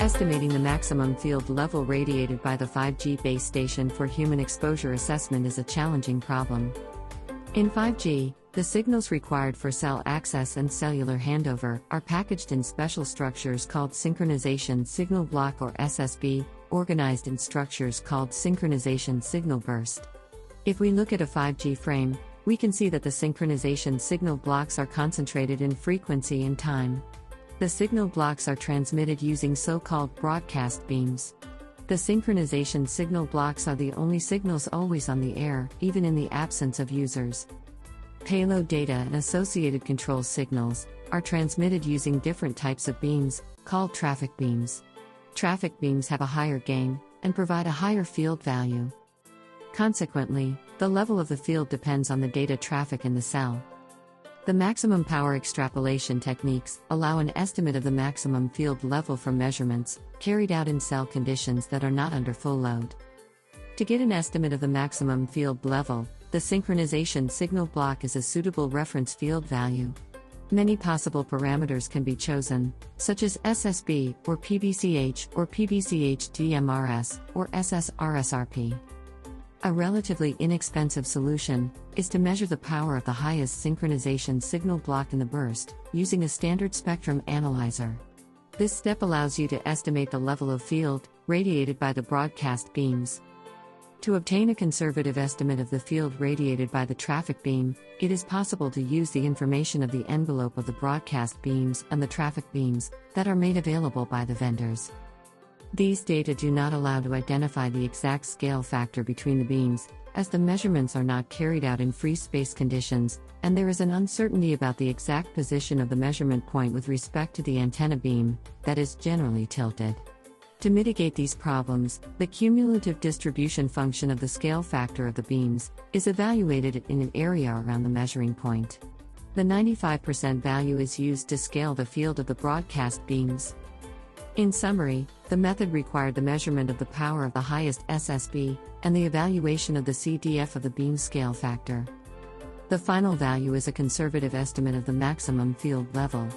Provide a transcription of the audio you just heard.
Estimating the maximum field level radiated by the 5G base station for human exposure assessment is a challenging problem. In 5G, the signals required for cell access and cellular handover are packaged in special structures called synchronization signal block or SSB, organized in structures called synchronization signal burst. If we look at a 5G frame, we can see that the synchronization signal blocks are concentrated in frequency and time. The signal blocks are transmitted using so-called broadcast beams. The synchronization signal blocks are the only signals always on the air, even in the absence of users. Payload data and associated control signals are transmitted using different types of beams, called traffic beams. Traffic beams have a higher gain and provide a higher field value. Consequently, the level of the field depends on the data traffic in the cell. The maximum power extrapolation techniques allow an estimate of the maximum field level from measurements carried out in cell conditions that are not under full load. To get an estimate of the maximum field level, the synchronization signal block is a suitable reference field value. Many possible parameters can be chosen, such as SSB or PBCH or PBCH-DMRS or SSRSRP. A relatively inexpensive solution is to measure the power of the highest synchronization signal block in the burst, using a standard spectrum analyzer. This step allows you to estimate the level of field radiated by the broadcast beams. To obtain a conservative estimate of the field radiated by the traffic beam, it is possible to use the information of the envelope of the broadcast beams and the traffic beams that are made available by the vendors. These data do not allow to identify the exact scale factor between the beams, as the measurements are not carried out in free space conditions, and there is an uncertainty about the exact position of the measurement point with respect to the antenna beam, that is generally tilted. To mitigate these problems, the cumulative distribution function of the scale factor of the beams is evaluated in an area around the measuring point. The 95% value is used to scale the field of the broadcast beams. In summary, the method required the measurement of the power of the highest SSB and the evaluation of the CDF of the beam scale factor. The final value is a conservative estimate of the maximum field level.